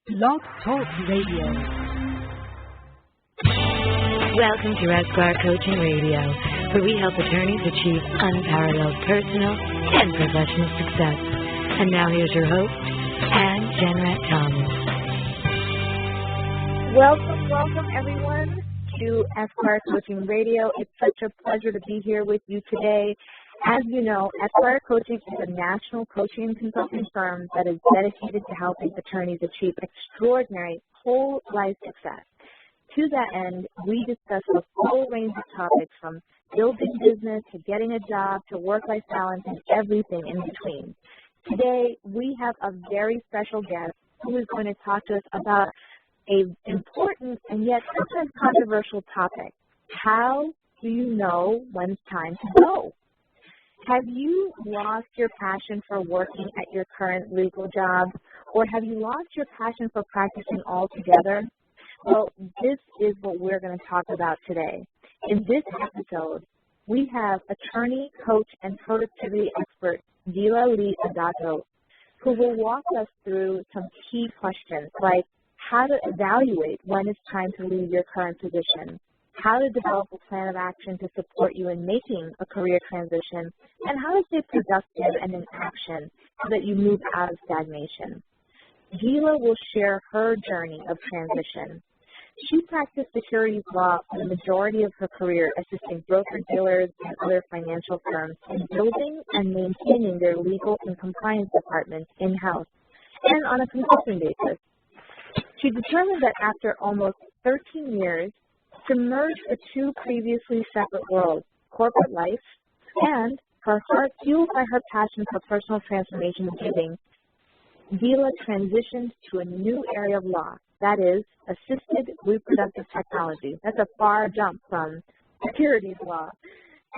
Blog Talk Radio. Welcome to Esquire Coaching Radio, where we help attorneys achieve unparalleled personal and professional success. And now here's your host, Ann Jenrette Thomas. Welcome everyone to Esquire Coaching Radio. It's such a pleasure to be here with you today. As you know, Esquire Coaching is a national coaching and consulting firm that is dedicated to helping attorneys achieve extraordinary whole life success. To that end, we discuss a full range of topics from building business to getting a job to work-life balance and everything in between. Today, we have a very special guest who is going to talk to us about an important and yet sometimes controversial topic. How do you know when it's time to go? Have you lost your passion for working at your current legal job, or have you lost your passion for practicing altogether? Well, this is what we're going to talk about today. In this episode, we have attorney, coach, and productivity expert Gila Lee Adato, who will walk us through some key questions like how to evaluate when it's time to leave your current position, how to develop a plan of action to support you in making a career transition, and how to stay productive and in action so that you move out of stagnation. Gila will share her journey of transition. She practiced securities law for the majority of her career, assisting broker-dealers and other financial firms in building and maintaining their legal and compliance departments in-house and on a consulting basis. She determined that after almost 13 years, to merge the two previously separate worlds, corporate life and her heart fueled by her passion for personal transformation and giving, Gila transitioned to a new area of law, that is, assisted reproductive technology. That's a far jump from securities law.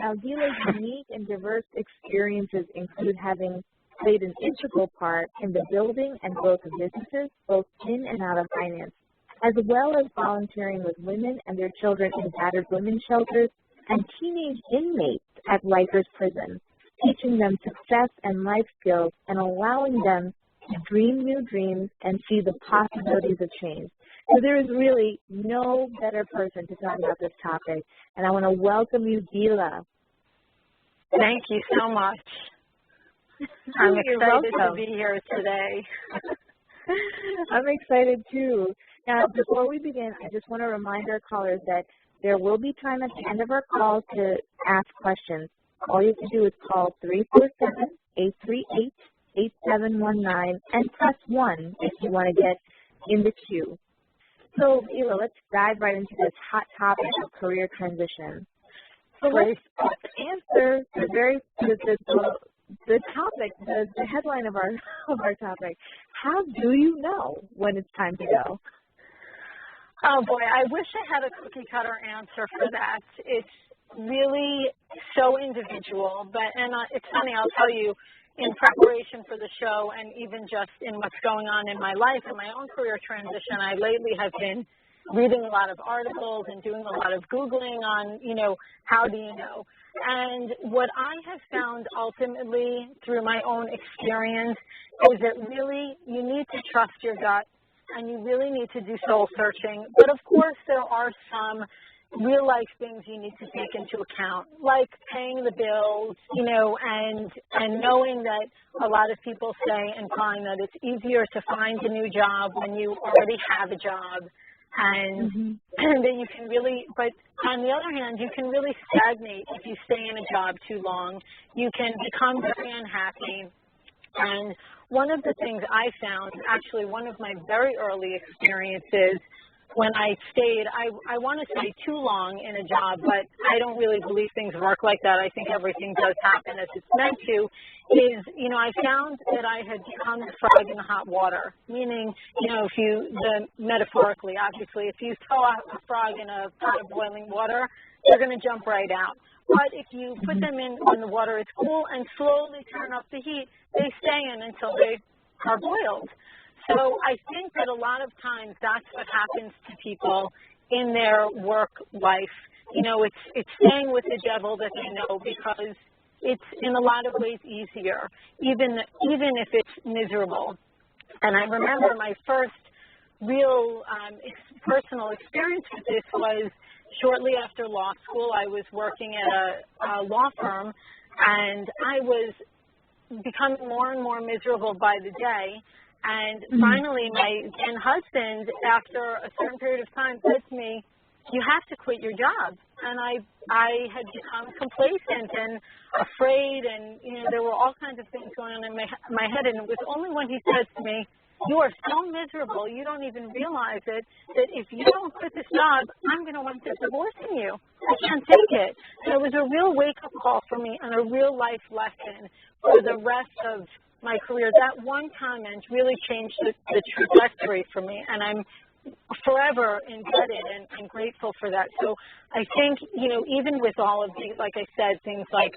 Now, Gila's unique and diverse experiences include having played an integral part in the building and growth of businesses, both in and out of finance, as well as volunteering with women and their children in battered women's shelters and teenage inmates at Rikers Prison, teaching them success and life skills and allowing them to dream new dreams and see the possibilities of change. So there is really no better person to talk about this topic, and I want to welcome you, Gila. Thank you so much. I'm excited to be here today. I'm excited too. Now, before we begin, I just want to remind our callers that there will be time at the end of our call to ask questions. All you have to do is call 347-838-8719 and press 1 if you want to get in the queue. So, Gila, let's dive right into this hot topic of career transition. So let's answer the topic, the headline of our topic. How do you know when it's time to go? Oh boy, I wish I had a cookie cutter answer for that. It's really so individual, it's funny, I'll tell you, in preparation for the show and even just in what's going on in my life and my own career transition, I lately have been reading a lot of articles and doing a lot of Googling on, how do you know? And what I have found ultimately through my own experience is that really you need to trust your gut and you really need to do soul searching. But of course there are some real life things you need to take into account, like paying the bills, and knowing that a lot of people say and find that it's easier to find a new job when you already have a job. And then you can really, but on the other hand, you can really stagnate if you stay in a job too long. You can become very unhappy. And one of the things I found, actually one of my very early experiences when I stayed, I want to say too long in a job, but I don't really believe things work like that. I think everything does happen as it's meant to, is, I found that I had become the frog in the hot water, meaning, metaphorically, obviously, if you throw a frog in a pot of boiling water, they're going to jump right out. But if you put them in when the water is cool and slowly turn up the heat, they stay in until they are boiled. So I think that a lot of times that's what happens to people in their work life. It's staying with the devil that they know because it's in a lot of ways easier, even if it's miserable. And I remember my first real personal experience with this was shortly after law school. I was working at a law firm, and I was becoming more and more miserable by the day. And finally, my then husband, after a certain period of time, said to me, "You have to quit your job." And I had become complacent and afraid, and there were all kinds of things going on in my head. And it was only when he said to me, "You are so miserable, you don't even realize it, that if you don't quit this job, I'm going to wind up divorcing you. I can't take it." And it was a real wake-up call for me and a real life lesson for the rest of my career. That one comment really changed the trajectory for me, and I'm forever indebted and grateful for that. So I think, even with all of these, like I said, things like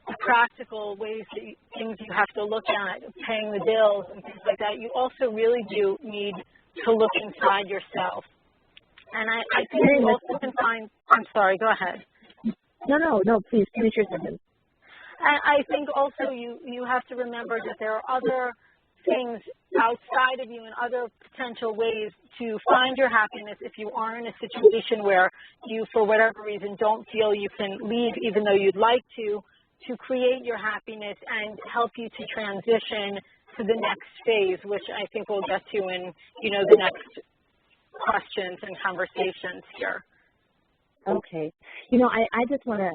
the practical ways, things you have to look at, paying the bills and things like that, you also really do need to look inside yourself. And I think you also can find, I'm sorry, go ahead. No, please finish your sentence. And I think also you have to remember that there are other things outside of you and other potential ways to find your happiness if you are in a situation where you, for whatever reason, don't feel you can leave even though you'd like to create your happiness and help you to transition to the next phase, which I think we'll get to in, the next questions and conversations here. Okay. I just want to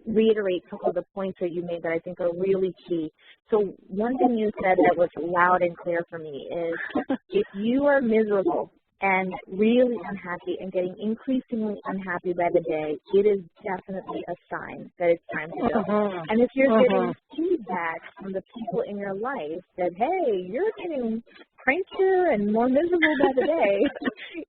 reiterate a couple of the points that you made that I think are really key. So one thing you said that was loud and clear for me is if you are miserable and really unhappy and getting increasingly unhappy by the day, it is definitely a sign that it's time to go. And if you're getting feedback from the people in your life that, hey, you're getting crankier and more miserable by the day,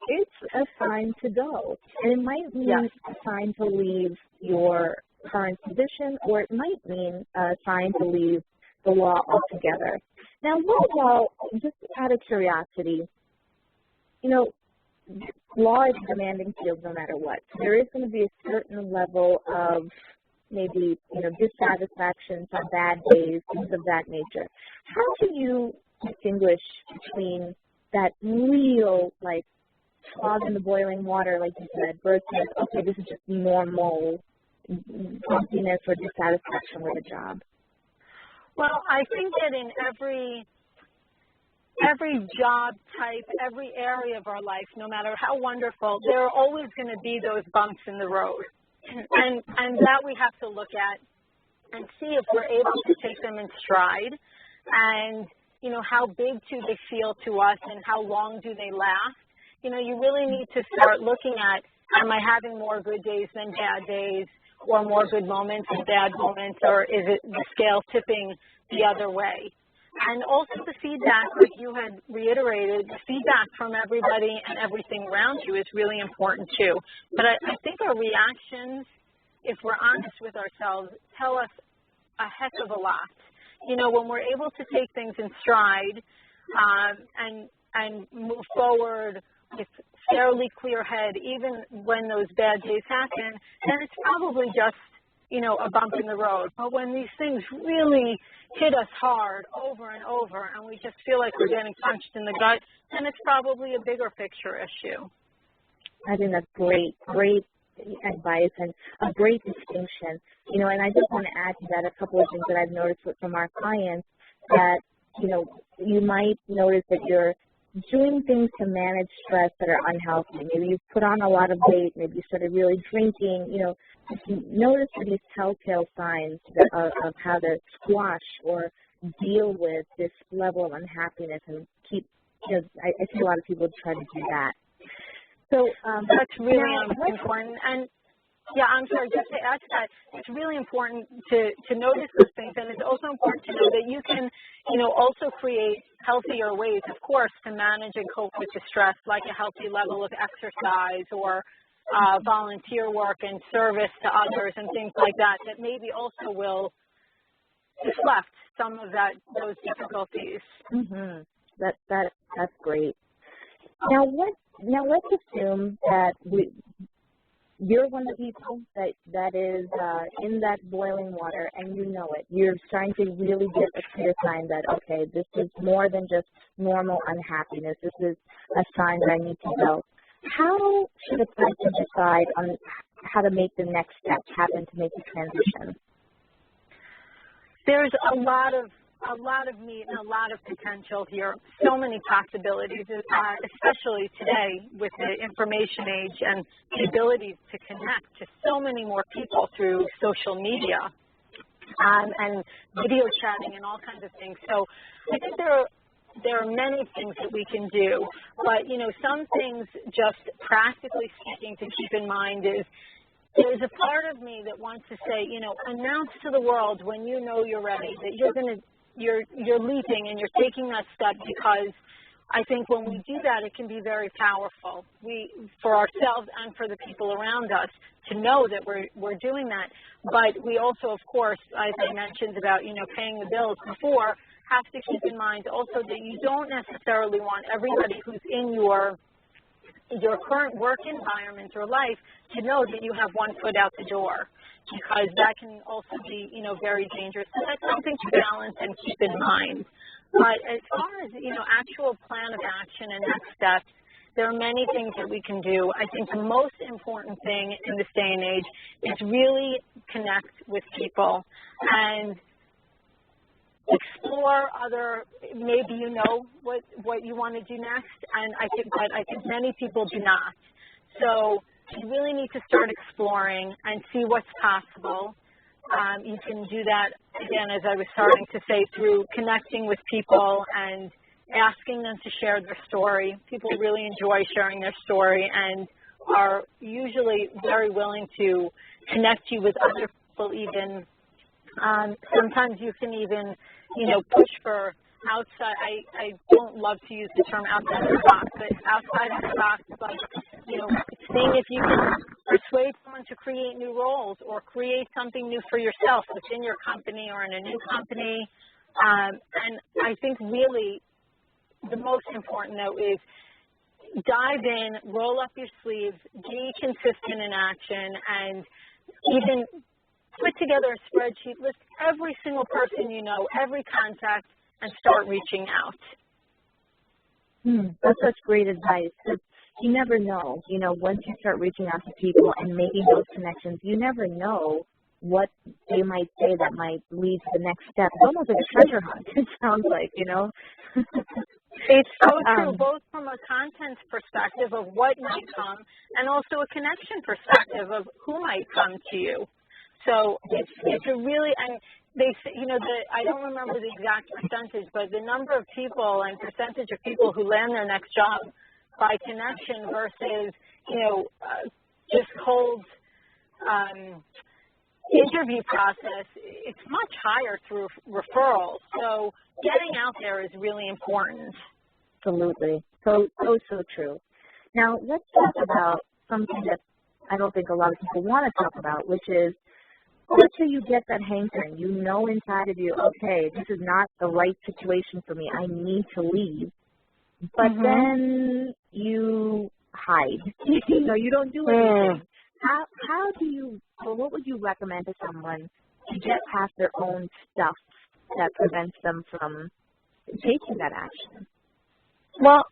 it's a sign to go. And it might mean a sign to leave your current position, or it might mean a sign to leave the law altogether. Now, what about, just out of curiosity, law is a demanding field no matter what. There is going to be a certain level of maybe, dissatisfaction, some bad days, things of that nature. How do you distinguish between that real, frog in the boiling water, like you said, versus, okay, this is just normal grumpiness or dissatisfaction with a job? Well, I think that in every job type, every area of our life, no matter how wonderful, there are always going to be those bumps in the road. And that we have to look at and see if we're able to take them in stride, and, how big do they feel to us and how long do they last. You really need to start looking at, am I having more good days than bad days, or more good moments and bad moments, or is it the scale tipping the other way? And also the feedback, like you had reiterated, the feedback from everybody and everything around you is really important too. But I think our reactions, if we're honest with ourselves, tell us a heck of a lot. When we're able to take things in stride and move forward with fairly clear head, even when those bad days happen, then it's probably just, a bump in the road. But when these things really hit us hard over and over and we just feel like we're getting punched in the gut, then it's probably a bigger picture issue. I think that's great advice and a great distinction. And I just want to add to that a couple of things that I've noticed from our clients that, you might notice that you're doing things to manage stress that are unhealthy. Maybe you've put on a lot of weight, maybe you started really drinking, notice these telltale signs of how to squash or deal with this level of unhappiness and keep, I see a lot of people try to do that. So that's really important. And yeah, I'm sorry, just to add to that, it's really important to notice those things, and it's also important to know that you can, also create healthier ways, of course, to manage and cope with the stress, like a healthy level of exercise or volunteer work and service to others and things like that, that maybe also will deflect some of those difficulties. That's great. Now let's assume that you're one of the people that is in that boiling water, and you know it. You're starting to really get a clear sign that, okay, this is more than just normal unhappiness. This is a sign that I need to go. How should a person decide on how to make the next steps happen to make the transition? There's a lot of meat and a lot of potential here, so many possibilities, especially today with the information age and the ability to connect to so many more people through social media and video chatting and all kinds of things. So I think there are many things that we can do, but, you know, some things just practically speaking to keep in mind is there's a part of me that wants to say, you know, announce to the world when you know you're ready, that you're leaping and you're taking that step, because I think when we do that, it can be very powerful. For ourselves and for the people around us to know that we're doing that. But we also, of course, as I mentioned about, you know, paying the bills before, have to keep in mind also that you don't necessarily want everybody who's in your current work environment or life to know that you have one foot out the door, because that can also be, you know, very dangerous. So that's something to balance and keep in mind. But as far as, you know, actual plan of action and next steps, there are many things that we can do. I think the most important thing in this day and age is really connect with people and explore other, maybe you know what you want to do next, and I think many people do not. So you really need to start exploring and see what's possible. You can do that, again, as I was starting to say, through connecting with people and asking them to share their story. People really enjoy sharing their story and are usually very willing to connect you with other people even. Sometimes you can even, you know, push for outside. I don't love to use the term outside of the box, but outside of the box, like, you know, seeing if you can persuade someone to create new roles or create something new for yourself within your company or in a new company. And I think really the most important, though, is dive in, roll up your sleeves, be consistent in action, and even put together a spreadsheet, list every single person you know, every contact, and start reaching out. That's such great advice. You never know, you know, once you start reaching out to people and making those connections, you never know what they might say that might lead to the next step. It's almost like a treasure hunt, it sounds like, you know. It's so true, both from a content perspective of what might come and also a connection perspective of who might come to you. So it's a really, and they, you know, I don't remember the exact percentage, but the number of people and percentage of people who land their next job by connection versus, you know, just cold interview process, it's much higher through referrals. So getting out there is really important. Absolutely. So true. Now, let's talk about something that I don't think a lot of people want to talk about, which is, let's say you get that hankering. You know inside of you, okay, this is not the right situation for me. I need to leave. But then you hide. You know, you don't do anything. How do you, or what would you recommend to someone to get past their own stuff that prevents them from taking that action? Well,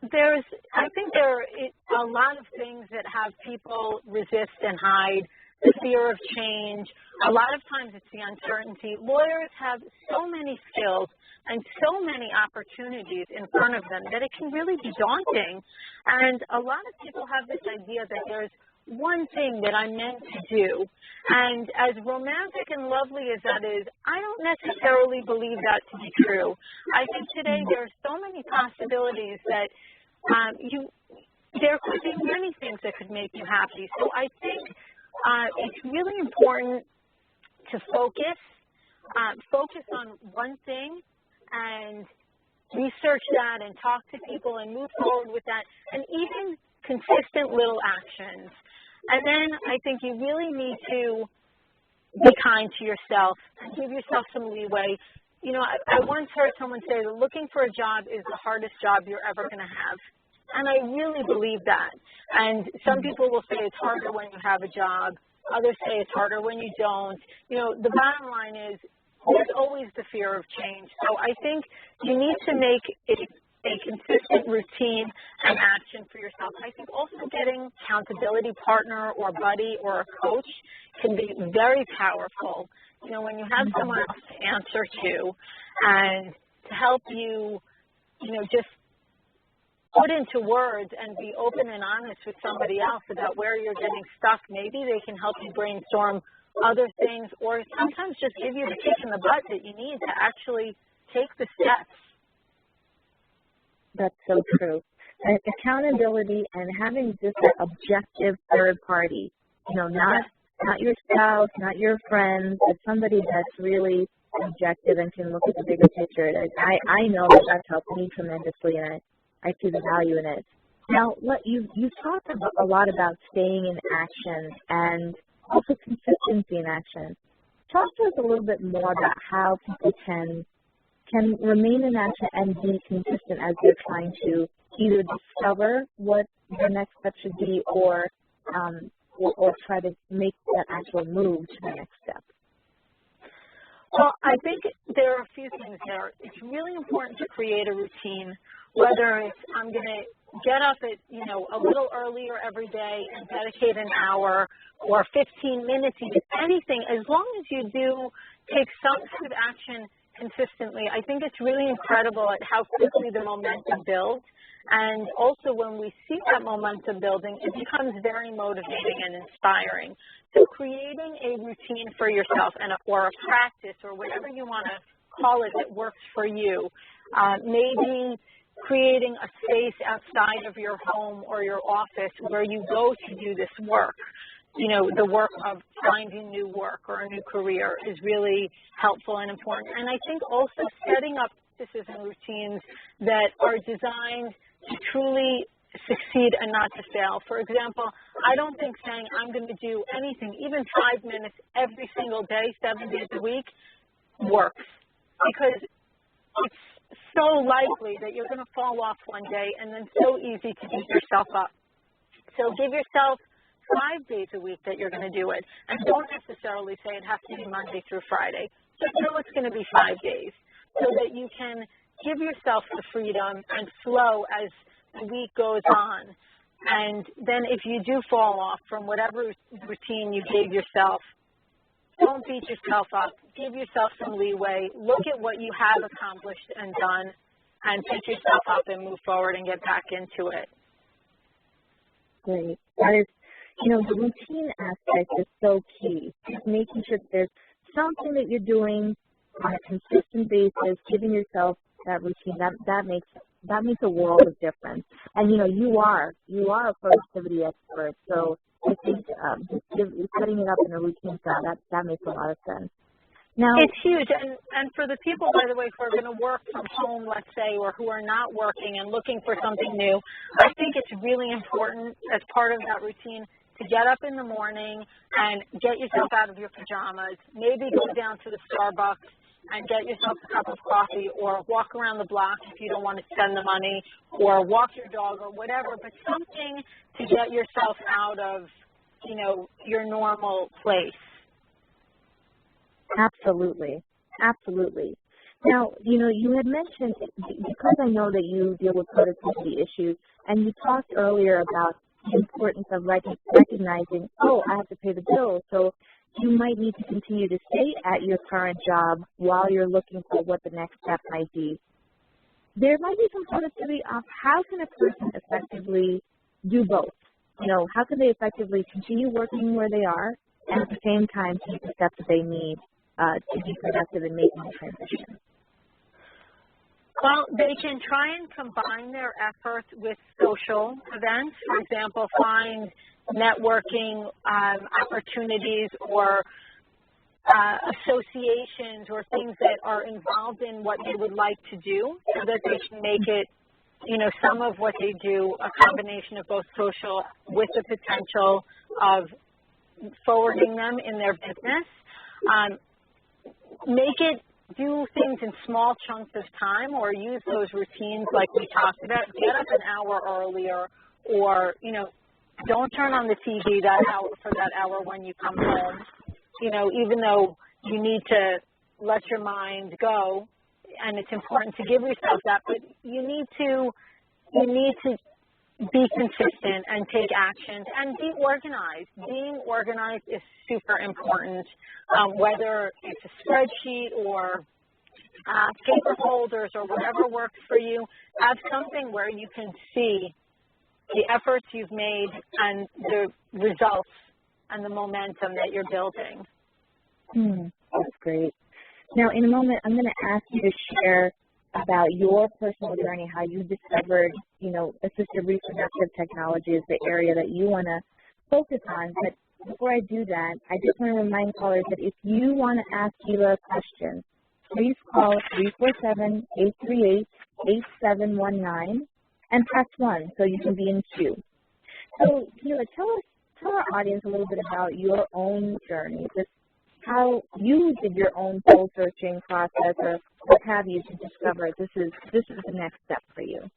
I think there are a lot of things that have people resist and hide. The fear of change. A lot of times it's the uncertainty. Lawyers have so many skills and so many opportunities in front of them that it can really be daunting. And a lot of people have this idea that there's one thing that I'm meant to do. And as romantic and lovely as that is, I don't necessarily believe that to be true. I think today there are so many possibilities that there could be many things that could make you happy. So I think it's really important to focus on one thing and research that and talk to people and move forward with that, and even consistent little actions. And then I think you really need to be kind to yourself and give yourself some leeway. You know, I once heard someone say that looking for a job is the hardest job you're ever going to have. And I really believe that. And some people will say it's harder when you have a job. Others say it's harder when you don't. You know, the bottom line is there's always the fear of change. So I think you need to make it a consistent routine and action for yourself. I think also getting accountability partner or buddy or a coach can be very powerful. You know, when you have someone else to answer to and to help you, you know, just put into words and be open and honest with somebody else about where you're getting stuck. Maybe they can help you brainstorm other things, or sometimes just give you the kick in the butt that you need to actually take the steps. That's so true. And accountability and having just an objective third party, you know, not your spouse, not your friends, but somebody that's really objective and can look at the bigger picture. I know that that's helped me tremendously, and I see the value in it. Now, you've talked a lot about staying in action and also consistency in action. Talk to us a little bit more about how people can remain in action and be consistent as they're trying to either discover what the next step should be or try to make that actual move to the next step. Well, I think there are a few things there. It's really important to create a routine, whether it's I'm going to get up at, you know, a little earlier every day and dedicate an hour or 15 minutes, anything, as long as you do take some sort of action consistently. I think it's really incredible at how quickly the momentum builds. And also when we see that momentum building, it becomes very motivating and inspiring. So creating a routine for yourself or a practice or whatever you want to call it that works for you, maybe creating a space outside of your home or your office where you go to do this work. You know, the work of finding new work or a new career is really helpful and important. And I think also setting up practices and routines that are designed to truly succeed and not to fail. For example, I don't think saying I'm going to do anything, even 5 minutes every single day, 7 days a week, works, because it's so likely that you're going to fall off one day and then so easy to beat yourself up. So give yourself 5 days a week that you're going to do it, and don't necessarily say it has to be Monday through Friday. Just know it's going to be 5 days so that you can give yourself the freedom and flow as the week goes on. And then if you do fall off from whatever routine you gave yourself, don't beat yourself up. Give yourself some leeway. Look at what you have accomplished and done, and pick yourself up and move forward and get back into it. Great. That is, you know, the routine aspect is so key. Just making sure that there's something that you're doing on a consistent basis, giving yourself that routine. That makes a world of difference. And you know, you are a productivity expert, so I think setting it up in a routine style, that makes a lot of sense. Now, it's huge, and for the people, by the way, who are going to work from home, let's say, or who are not working and looking for something new, I think it's really important as part of that routine to get up in the morning and get yourself out of your pajamas, maybe go down to the Starbucks and get yourself a cup of coffee, or walk around the block if you don't want to spend the money, or walk your dog or whatever, but something to get yourself out of, you know, your normal place. Absolutely. Absolutely. Now, you know, you had mentioned, because I know that you deal with productivity issues, and you talked earlier about the importance of recognizing, oh, I have to pay the bills, so you might need to continue to stay at your current job while you're looking for what the next step might be. There might be some productivity of how can a person effectively do both? You know, how can they effectively continue working where they are and at the same time take the steps that they need to be productive in making the transition? Well, they can try and combine their efforts with social events. For example, find networking opportunities or associations or things that are involved in what they would like to do, so that they can make it, you know, some of what they do a combination of both social with the potential of forwarding them in their business. Make it do things in small chunks of time, or use those routines like we talked about. Get up an hour earlier, or, you know, don't turn on the TV for that hour when you come home. You know, even though you need to let your mind go, and it's important to give yourself that, but you need to be consistent and take actions and be organized. Being organized is super important, whether it's a spreadsheet or paper folders or whatever works for you. Have something where you can see the efforts you've made and the results and the momentum that you're building. That's great. Now, in a moment, I'm going to ask you to share about your personal journey, how you discovered, you know, assisted reproductive technology is the area that you want to focus on. But before I do that, I just want to remind callers that if you want to ask Gila a question, please call 347-838-8719 and press 1 so you can be in queue. So, Gila, tell our audience a little bit about your own journey, just how you did your own soul-searching process, or what have you, to discover this is the next step for you.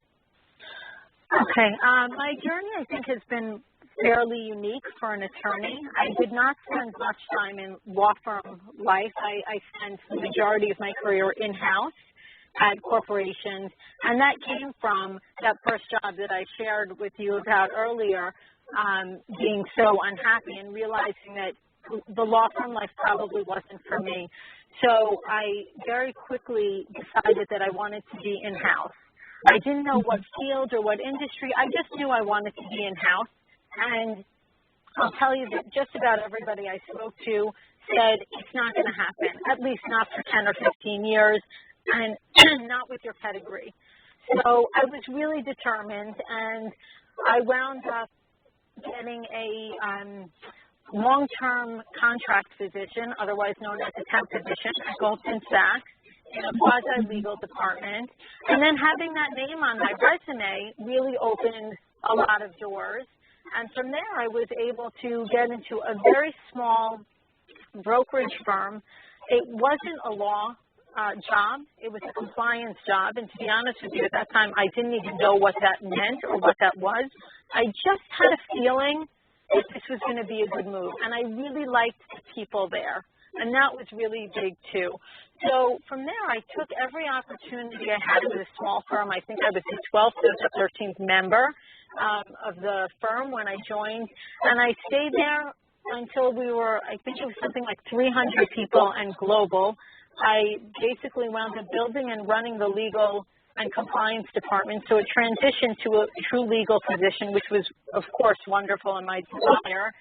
Okay. My journey, I think, has been fairly unique for an attorney. I did not spend much time in law firm life. I spent the majority of my career in-house at corporations, and that came from that first job that I shared with you about earlier, being so unhappy and realizing that the law firm life probably wasn't for me. So I very quickly decided that I wanted to be in-house. I didn't know what field or what industry. I just knew I wanted to be in-house. And I'll tell you that just about everybody I spoke to said it's not going to happen, at least not for 10 or 15 years, and not with your pedigree. So I was really determined, and I wound up getting a long-term contract position, otherwise known as a temp position, at Goldman Sachs in a quasi-legal department. And then having that name on my resume really opened a lot of doors. And from there, I was able to get into a very small brokerage firm. It wasn't a law job. It was a compliance job. And to be honest with you, at that time, I didn't even know what that meant or what that was. I just had a feeling that this was going to be a good move. And I really liked the people there. And that was really big, too. So from there, I took every opportunity I had with a small firm. I think I was the 12th or the 13th member of the firm when I joined. And I stayed there until we were, I think it was something like 300 people and global. I basically wound up building and running the legal and compliance department. So it transitioned to a true legal position, which was, of course, wonderful in my desire.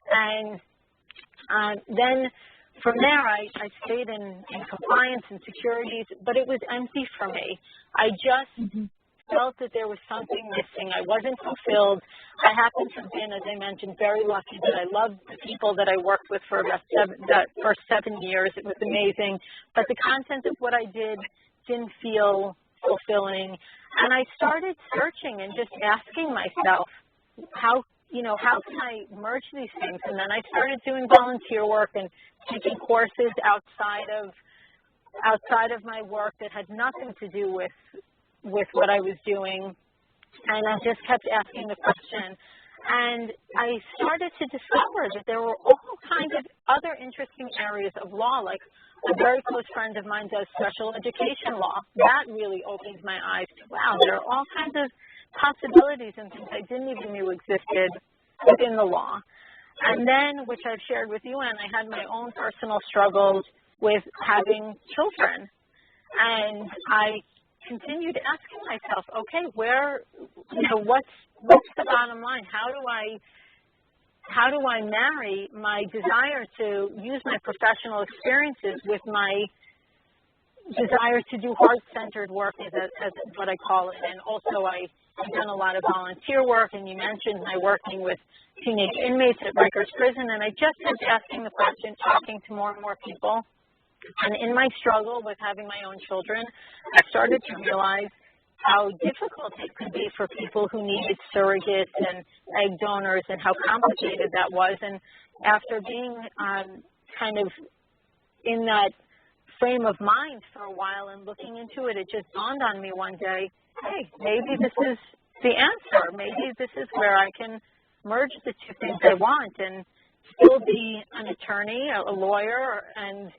And then from there, I stayed in compliance and securities, but it was empty for me. I just felt that there was something missing. I wasn't fulfilled. I happened to have been, as I mentioned, very lucky that I loved the people that I worked with for about that first 7 years. It was amazing. But the content of what I did didn't feel fulfilling. And I started searching and just asking myself, how can I merge these things? And then I started doing volunteer work and taking courses outside of my work that had nothing to do with what I was doing. And I just kept asking the question. And I started to discover that there were all kinds of other interesting areas of law, like a very close friend of mine does special education law. That really opened my eyes to, wow, there are all kinds of possibilities and things I didn't even know existed within the law. And then, which I've shared with you, and I had my own personal struggles with having children. And I continued asking myself, okay, what's the bottom line? How do I marry my desire to use my professional experiences with my desire to do heart-centered work, as what I call it. And also I've done a lot of volunteer work, and you mentioned my working with teenage inmates at Rikers Prison, and I just kept asking the question, talking to more and more people. And in my struggle with having my own children, I started to realize how difficult it could be for people who needed surrogates and egg donors, and how complicated that was. And after being kind of in that frame of mind for a while, and looking into it, it just dawned on me one day, hey, maybe this is the answer. Maybe this is where I can merge the two things I want and still be an attorney, a lawyer, and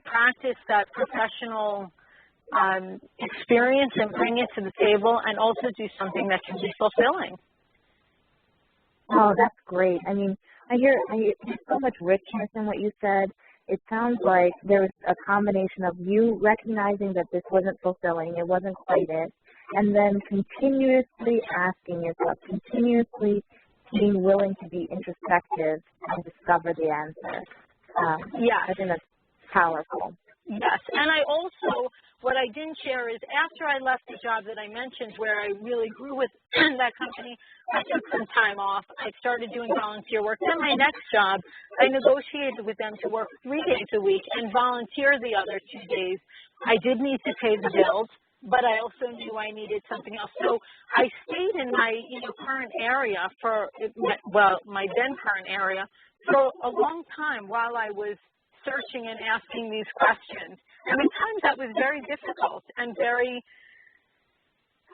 practice that professional experience and bring it to the table, and also do something that can be fulfilling. Oh, that's great. I mean, I hear there's so much richness in what you said. It sounds like there was a combination of you recognizing that this wasn't fulfilling, it wasn't quite it, and then continuously asking yourself, continuously being willing to be introspective and discover the answer. Yes. I think that's powerful. Yes, and I also, what I didn't share is after I left the job that I mentioned where I really grew with that company, I took some time off. I started doing volunteer work. Then my next job, I negotiated with them to work 3 days a week and volunteer the other 2 days. I did need to pay the bills, but I also knew I needed something else. So I stayed in my current area my then current area for a long time while I was searching and asking these questions. And at times that was very difficult and very,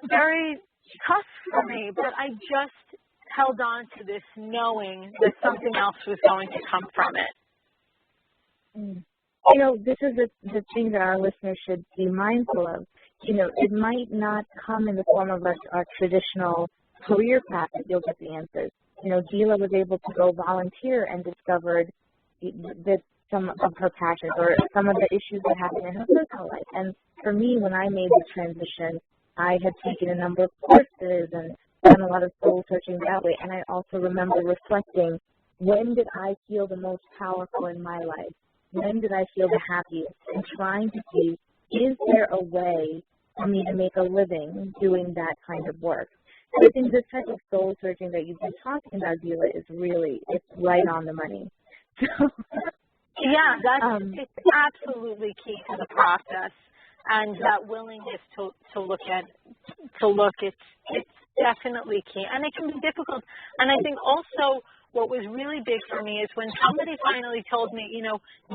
very tough for me, but I just held on to this knowing that something else was going to come from it. This is the thing that our listeners should be mindful of. It might not come in the form of a traditional career path that you'll get the answers. Gila was able to go volunteer and discovered that some of her passions or some of the issues that happened in her personal life. And for me, when I made the transition, I had taken a number of courses and done a lot of soul searching that way. And I also remember reflecting, when did I feel the most powerful in my life? When did I feel the happiest? And trying to see, is there a way for me to make a living doing that kind of work? So I think this type of soul searching that you've been talking about, Gila, is really, it's right on the money. Yeah, it's absolutely key to the process, and that willingness to look, it's definitely key, and it can be difficult. And I think also what was really big for me is when somebody finally told me,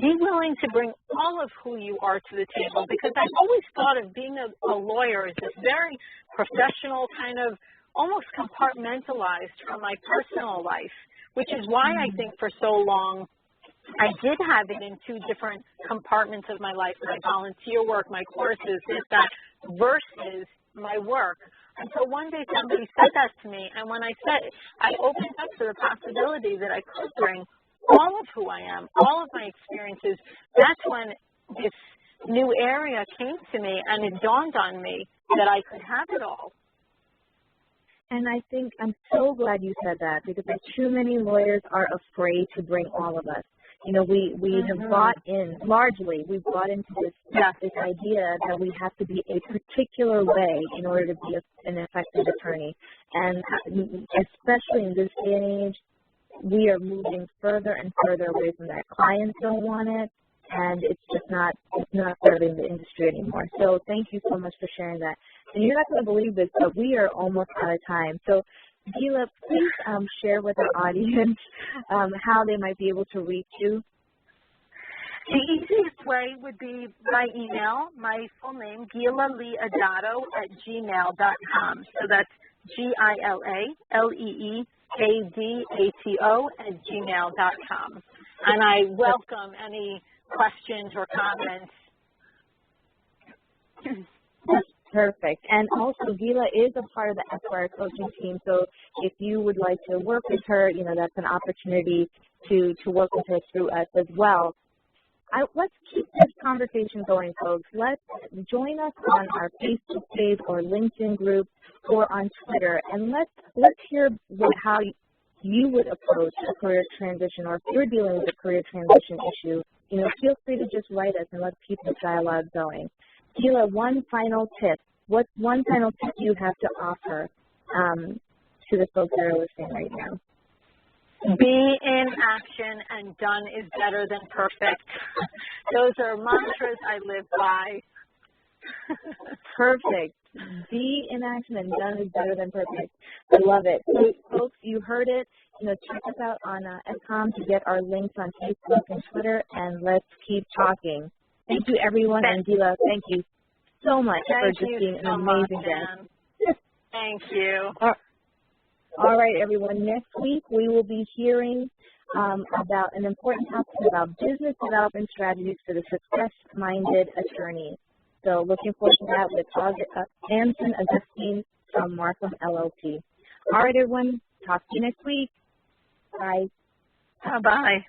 be willing to bring all of who you are to the table, because I've always thought of being a lawyer as this very professional kind of almost compartmentalized from my personal life, which is why I think for so long I did have it in 2 different compartments of my life, my volunteer work, my courses, that versus my work. Until one day somebody said that to me, and when I said it, I opened up to the possibility that I could bring all of who I am, all of my experiences. That's when this new area came to me, and it dawned on me that I could have it all. And I think I'm so glad you said that, because too many lawyers are afraid to bring all of us. We have bought in, largely, we've bought into this idea that we have to be a particular way in order to be an effective attorney. And especially in this day and age, we are moving further and further away from that. Clients don't want it, and it's not serving the industry anymore. So thank you so much for sharing that. And you're not going to believe this, but we are almost out of time. So Gila, please share with our audience how they might be able to reach you. The easiest way would be by email, my full name, Gila Lee Adato @gmail.com. So that's GILALEEADATO @gmail.com. And I welcome any questions or comments. Perfect. And also, Gila is a part of the Esquire coaching team, so if you would like to work with her, that's an opportunity to work with her through us as well. Let's keep this conversation going, folks. Let's join us on our Facebook page or LinkedIn group or on Twitter, and let's hear how you would approach a career transition, or if you're dealing with a career transition issue, feel free to just write us and let's keep the dialogue going. Gila, one final tip. What's one final tip you have to offer to the folks that are listening right now? Be in action, and done is better than perfect. Those are mantras I live by. Perfect. Be in action, and done is better than perfect. I love it. So, folks, you heard it. Check us out on ESCOM to get our links on Facebook and Twitter, and let's keep talking. Thank you, everyone. And Gila, thank you so much for just being an amazing guest. Thank you. All right, everyone. Next week, we will be hearing about an important topic about business development strategies for the success-minded attorney. So looking forward to that with Anson Augustine from Markham LLP. All right, everyone. Talk to you next week. Bye. Bye-bye.